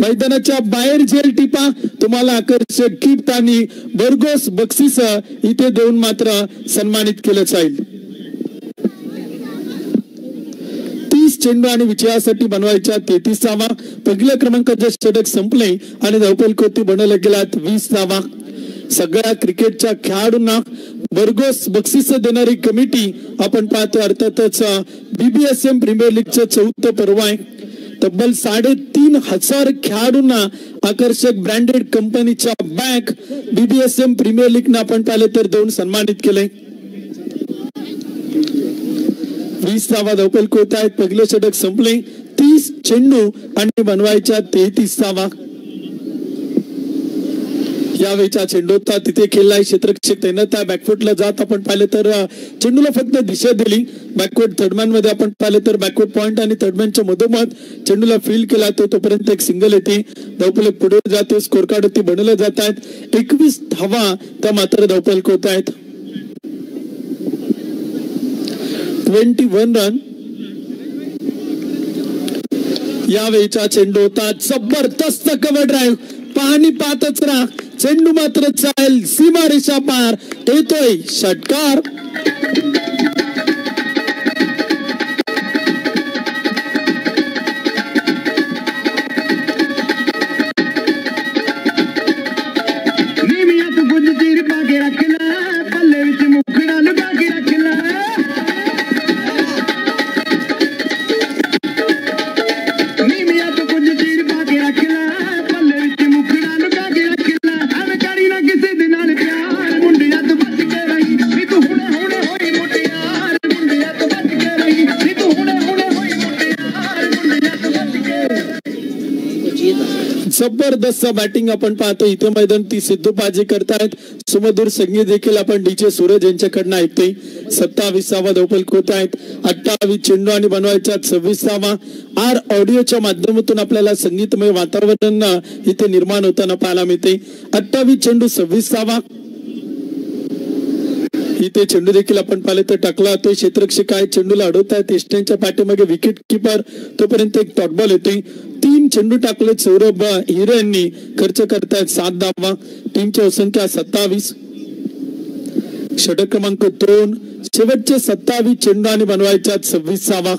मैदानाच्या बाहेर झेल टिपा, तुम्हाला आकर्षक गिफ्ट आणि भरघोस बक्षीस इथे देऊन मात्र सन्मानित केलं जाईल. 30 चेंडू आणि विजयासाठी बनवायच्या 33वा पहिल्या क्रमांकाचे षटक संपले आणि धावफलक बनवल्या गेल्यात 20 धावा. सगळ्या क्रिकेटच्या खेळाडूंना भरघोस बक्षीस देणारी कमिटी आपण पाहतो. अर्थातच BBSM प्रीमियर लीगचं 4थं पर्व आहे. तब्बल 3,500 खेळाडूंना आकर्षक ब्रँडेड कंपनीच्या बॅग BBSM प्रीमियर लीगनं आपण पाहिले तर देऊन सन्मानित केले. 20 धावा धावफलक होत आहेत. पहिले षटक संपले. 30 चेंडू आणि बनवायच्या 33 धावा. यावेळीच्या चेंडूचा तिथे खेळलाय क्षेत्ररक्षक तैनात आहे. बॅकफुटला जात आपण पाहिलं तर चेंडूला फक्त दिशा दिली. बॅकवर्ड थर्डमॅन मध्ये आपण पाहिलं तर बॅकवर्ड पॉइंट आणि थर्डमॅनच्या मधोमध चेंडूला फील्ड केला तोपर्यंत एक सिंगल येते. धावफलक पुढे जाते. स्कोर कार्ड वरती बनवले जात आहेत. 21 धावा त्या मात्र धावफलक होत आहेत. 21 रन. यावेळीचा चेंडू होता जबरदस्त कव्हर ड्राईव्ह. पाहणी पाहतच राहा. चेंडू मात्र जाईल सीमा रेषा पार. येतोय षटकार. जबरदस्त बॅटिंग आपण पाहतो. इथे मैदान ती सिद्धू पाजी करतायत. सुमधुर संगीत देखील आपण DJ सूरज यांच्याकडनं ऐकतोय. 27वा धावफलक होत आहेत. 28 चेंडू आणि बनवायच्या 26वा. आर ऑडिओच्या माध्यमातून आपल्याला संगीतमय वातावरण इथे निर्माण होताना पाहायला मिळते. 28 चेंडू 26वा. इथे चेंडू देखील आपण पाहिले तर टाकला जातोय. क्षेत्ररक्षक आहे, चेंडूला अडवतायत. एस्टेनच्या पाठीमागे विकेट किपर तोपर्यंत एक डॉट बॉल येतोय. 3 चेंडू टाकले सौरभ हिरे यांनी. खर्च करतायत 7 धावा. टीमची संख्या 27. षटक क्रमांक 2. शेवटचे 27 चेंडू आणि बनवायच्या 26वा.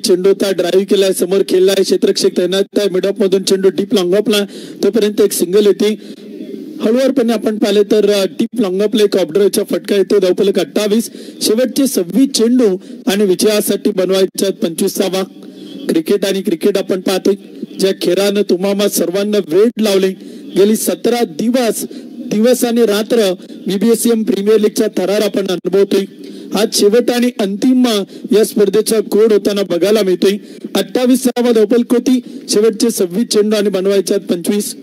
चेंडू ड्राईव्ह केलाय. समोर खेळलाय. क्षेत्ररक्षक तैनात आहे. मिडऑफ मधून चेंडू डीप लॉंग ऑफला तोपर्यंत एक सिंगल येते. हळूवारपणे आपण पाहिले तर डीप लॉंग ऑफला एक ऑर्डरचा फटका येतो. धावफलक 28. शेवटचे 26 चेंडू आणि विजयासाठी बनवायच्या 25वा. क्रिकेट आणि क्रिकेट आपण पाहतोय ज्या खेळानं तुम्हाला सर्वांना वेळ लावले. गेली 17 दिवस आणि रात्र BBSM प्रीमियर लीगच्या थरार आपण अनुभवतोय. आज शेवट आणि अंतिम या स्पर्धेचा कोड होताना बघायला मिळतोय. 28वा धावफलक होती. शेवटचे 26 चेंडू आणि बनवायच्या 25.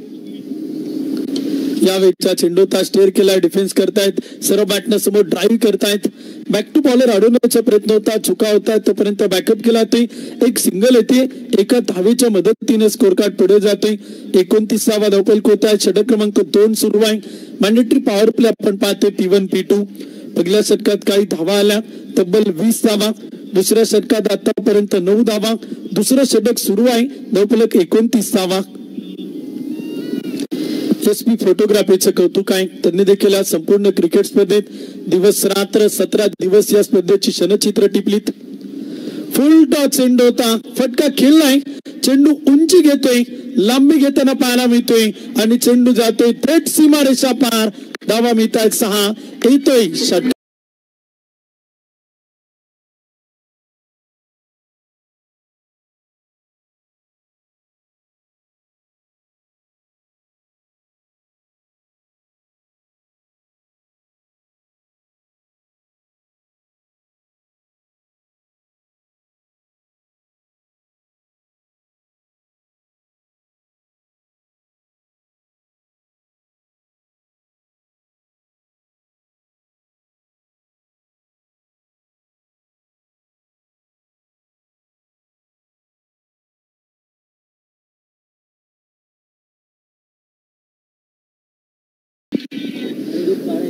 यावेळेचा चेंडू होता, स्टेअर केलाय, डिफेन्स करतायत, सर्व बॅटनं समोर ड्राईव्ह करतायत, बॅक टू बॉलर अडवण्याचा प्रयत्न होता, चुका होता, तोपर्यंत बॅकअप केला ते एक सिंगल येते, एका धावेच्या मदतीने स्कोर कार्ड पुढे जातोय. 29वा धावफलक होत आहे, षटक क्रमांक 2 सुरू आहे. मॅन्डेटरी पॉवर प्ले आपण पाहते P1 P2. पहिल्या षटकात काही धावा आल्या, तब्बल 20 धावा. दुसऱ्या षटकात आतापर्यंत 9 धावा. दुसरं षटक सुरू आहे, धावफलक 29वा. SP फोटोग्राफीचं कौतुक आहे, त्यांनी देखील आज संपूर्ण क्रिकेट स्पर्धेत दिवस रात्र 17 दिवस या स्पर्धेची क्षणचित्र टिपलीत. फुल टॉस चेंडू होता, फटका खेळलाय, चेंडू उंची घेतोय, लांबी घेताना पाहायला मिळतोय आणि चेंडू जातोय थेट सीमारेषा पार. धावा मिळतायत 6, येतोय षटक.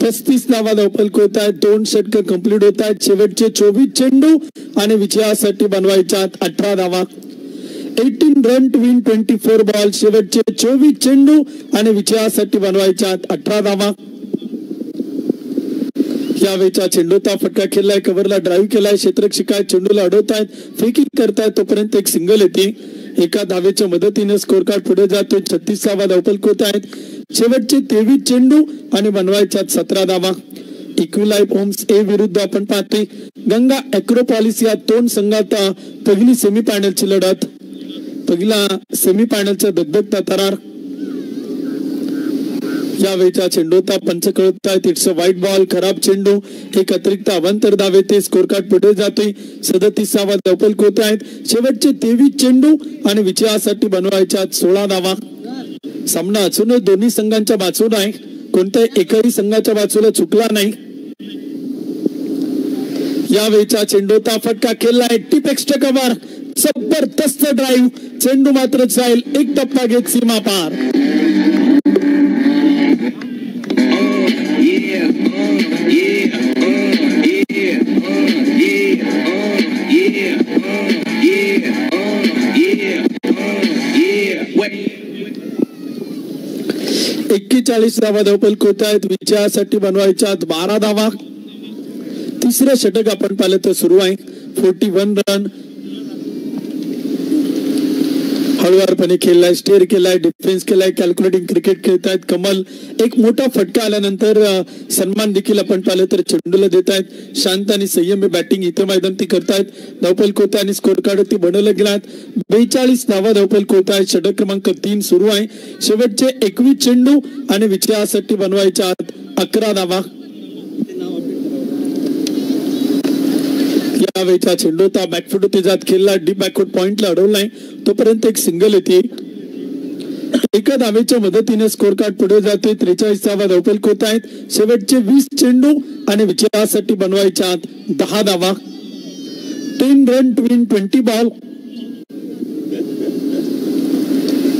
पस्तीस धावा धावफलक होत आहेत, 2 षटक कंप्लीट होत आहेत. शेवटचे 24 चेंडू आणि विजयासाठी बनवायच्यात 18 धावा. 18 रन टू विन 24 बॉल. शेवटचे 24 चेंडू आणि विजयासाठी बनवायच्यात 18 धावा. यावेळेचा चेंडूचा फटका खेळलाय, कव्हरला ड्राईव्ह केलाय, क्षेत्ररक्षक चेंडूला अडवतायत, फेकिंग करतायत, तोपर्यंत एक सिंगल येते. एका धावेच्या मदतीने स्कोर कार्ड पुढे जातोय. 36वा धावफलक होत आहेत, शेवटचे 23 चेंडू आणि बनवायच्यात 17 धावा. इक्विलाइफ होम्स ए विरुद्ध आपण पाहतोय गंगा ॲक्रोपॉलिस या 2 संघात पहिली सेमीफायनलची लढत. पहिला सेमीफायनलचा दगदगता तरार. यावेळेचा चेंडू होता, पंच कळतायत, इट्स अ व्हाईट बॉल, खराब चेंडू, एक अतिरिक्त अवांतर धाव येते, स्कोर कार्ड पुढे जातोय. 37वा धावफलक होत आहेत, शेवटचे 23 चेंडू आणि विजयासाठी बनवायच्यात 16 धावा. सामना अजूनच दोन्ही संघांच्या बाजूला आहे, कोणत्याही एकही संघाच्या बाजूला चुकला नाही. यावेळेचा चेंडू होता, फटका खेळलाय, टिप एक्स्ट्रा कव्हर, जबरदस्त ड्राईव्ह, चेंडू मात्र जाईल एक टप्पा घेत सीमा पार. चाळीस धावा धावफलक होत आहेत, विजयासाठी बनवायच्यात 12 धावा. तिसरं षटक आपण पाहिलं तर सुरू आहे, 41 रन. हळुवारपणे खेळलाय, स्टेअर केलाय, डिफेन्स केलाय, कॅल्क्युलेटिंग क्रिकेट खेळतायत कमल. एक मोठा फटका आल्यानंतर सन्मान देखील आपण पाहिलं तर चेंडूला देत आहेत. शांत आणि संयमी बॅटिंग इथं मैदान ती करतायत. धावफलक होत आणि स्कोर कार्ड ती बनवलं गेलात. 42 धावा धावफलक होत आहेत, षटक क्रमांक 3 सुरू आहे. शेवटचे 21 चेंडू आणि विजयासाठी बनवायच्या 11 धावा. यावेळेचा चेंडू होता, बॅकफुट होती जात, खेळला, डीप बॅकवर्ड पॉइंटला अडवलाय, तोपर्यंत एक सिंगल येते. एका धावेच्या मदतीने स्कोर कार्ड पुढे जाते. 43वा धावफलक होत आहेत, शेवटचे 20 चेंडू आणि विजयासाठी बनवायच्या 10 धावा. 10 रन टू विन 20 बॉल.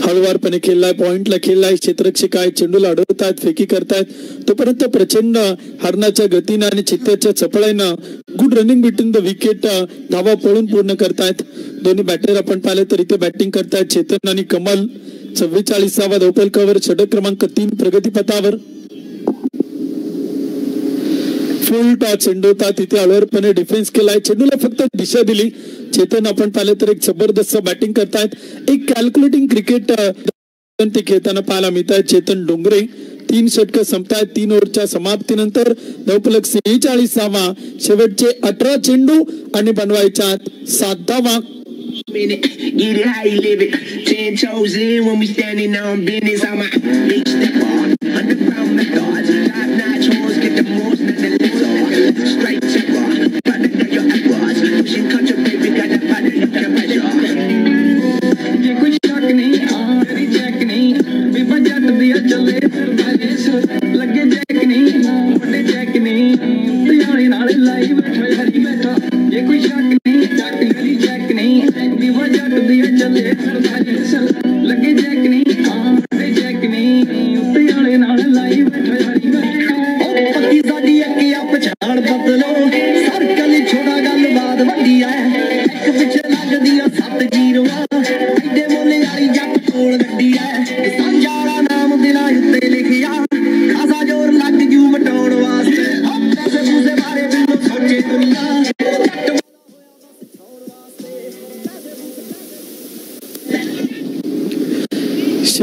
हळुवारपणे खेळलाय, पॉइंटला खेळलाय, क्षेत्ररक्षक आहे, चेंडूला अडवतायत, फेकी करतायत, तोपर्यंत प्रचंड हरणाच्या गतीनं आणि चित्त्याच्या चपळाईनं good running between the wicket धावा पळून पूर्ण करतायत. दोन्ही बॅटर आपण पाहिले तर इथे बॅटिंग करतायत चेतन आणि कमल. 44वा धावफलकावर, षटक क्रमांक 3 प्रगतीपथावर. फुल टॉस चेंडू होता, तिथे हळुवारपणे डिफेन्स केलाय, चेंडूला फक्त दिशा दिली. चेतन आपण पाहिलं तर एक जबरदस्त बॅटिंग करतायत, एक कॅल्क्युलेटिंग क्रिकेट ते खेळताना पाहायला मिळत आहे. चेतन डोंगरे 3 षटक संपतायत. 3 ओव्हरच्या समाप्तीनंतर धावफलक 46वा, शेवटचे 18 चेंडू आणि बनवायच्या 7 धावा. Get it how you live it. 10 toes in when we standing on business. I'm a big step on underground methods. Top notch hoes get the most of the little straight to raw. Product of your efforts. Pushing country baby got the body you can measure. ये कुछ शक नहीं, मेरी चेक नहीं, भी बजा तो दिया चले,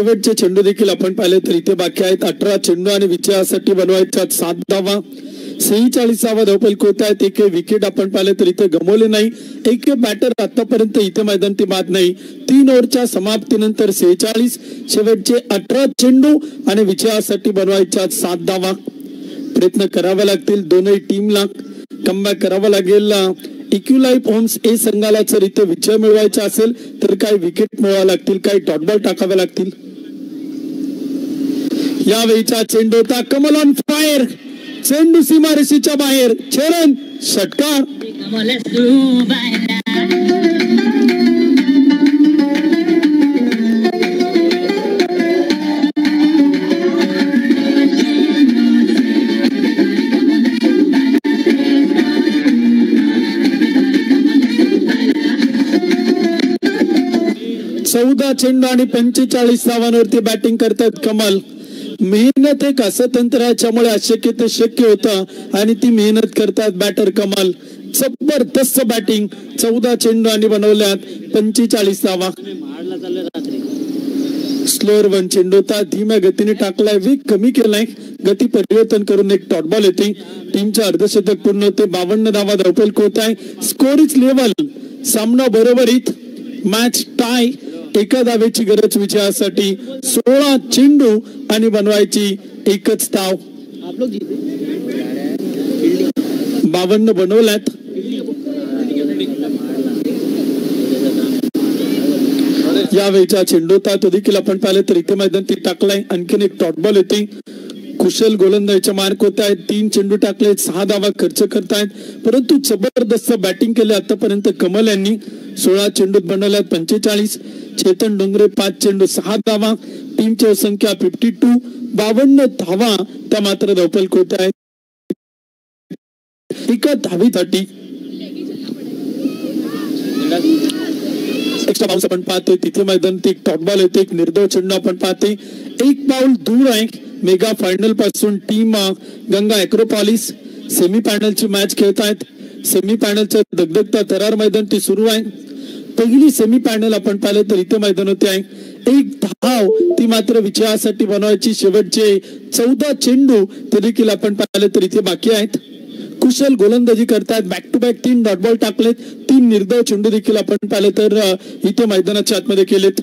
शेवटचे चेंडू देखील आपण पाहिले तर इथे बाकी आहेत. 18 चेंडू आणि विजयासाठी बनवायच्या 7 धावा. 46वा धावफलक होत आहेत. एक विकेट आपण पाहिले तर इथे गमवले नाही. एक बॅटर आतापर्यंत इथे मैदानात बाद नाही. 3 ओव्हरच्या समाप्तीनंतर 46, शेवटचे 18 चेंडू आणि विजयासाठी बनवायच्या 7 धावा. प्रयत्न करावे लागतील दोनही टीमला. कमबॅक करावा लागेल. इक्युलाइफ होम्स ए संघाला जर इथे विजय मिळवायचा असेल तर काही विकेट मिळवावे लागतील, काही डॉट बॉल टाकावे लागतील. यावेळीचा चेंडू होता कमल ऑन फायर. चेंडू सीमारेषेच्या बाहेर. चरण षटकार. चौदा चेंडू आणि 45 धावांवरती बॅटिंग करतात कमल. मेहनत एक असं तंत्र आहे ज्यामुळे अशक्य ते शक्य होतं आणि ती मेहनत करतात बॅटर कमल. जबरदस्त बॅटिंग. 14 चेंडू आणि बनवल्यात 45 धावा. स्लोअर 1 चेंडू होता. धीम्या गतीने टाकलाय. वेग कमी केलाय. गती परिवर्तन करून एक डॉट बॉल येते. टीमचे अर्धशतक पूर्ण होते. 52 धावा धावफलक होत आहे. Score is level. सामना बरोबरीत. Match tie. एका धावेची गरज विजयासाठी. 16 चेंडू आणि बनवायची एकच धाव. 52 बनवल्यात. यावेळीचा चेंडू होता तो देखील आपण पाहिलं तर इथे मैदान ती टाकलाय. आणखीन एक डॉट बॉल येते. कुशल गोलंदाजीचे मार्क होत आहेत. 3 चेंडू टाकले. 6 धावा खर्च करतायत. परंतु जबरदस्त बॅटिंग केली आतापर्यंत कमल यांनी. 16 चेंडूत बनवल्यात 45. चेतन डोंगरे 5 चेंडू 6 धावा. टीमची संख्या 52. 52 धावा त्या मात्र धावफलक होत आहेत. एका धावीसाठी एक्स्ट्रा बाउन्स आपण पाहतोय. तिथे मैदान एक टॉप बॉल येते. एक निर्धाव चेंडू आपण पाहते. एक पाऊल दूर आहे मेगा फायनल पासून. टीम गंगा ॲक्रोपॉलिस सेमी फायनलची मॅच खेळत आहेत. सेमी फायनलच्या दगदगता थरार मैदान ती सुरू आहे. पहिली सेमी फायनल आपण पाहिलं तर इथे मैदान होते आहे. एक धाव ती मात्र विजयासाठी बनवायची. शेवटचे 14 चेंडू ते देखील आपण पाहिलं तर इथे बाकी आहेत. कुशल गोलंदाजी करतात. Back to back 3 dot ball टाकलेत. 3 निर्धाव चेंडू देखील आपण पाहिलं तर इथे मैदानाच्या आतमध्ये केलेत.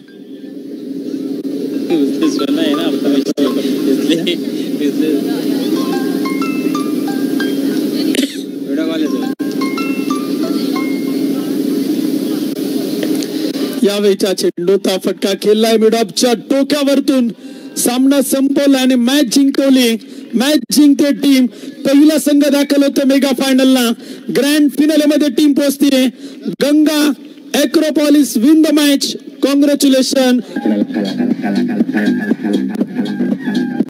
यावेळीचा चेंडूचा फटका खेळलाय मिडऑफच्या टोक्यावरतून. सामना संपवला आणि मॅच जिंकवली. मॅच जिंकते टीम. पहिला संघ दाखल होतो मेगा फायनलला. ग्रँड फिनाले मध्ये टीम पोहोचते. Ganga Acropolis win the match. Congratulation.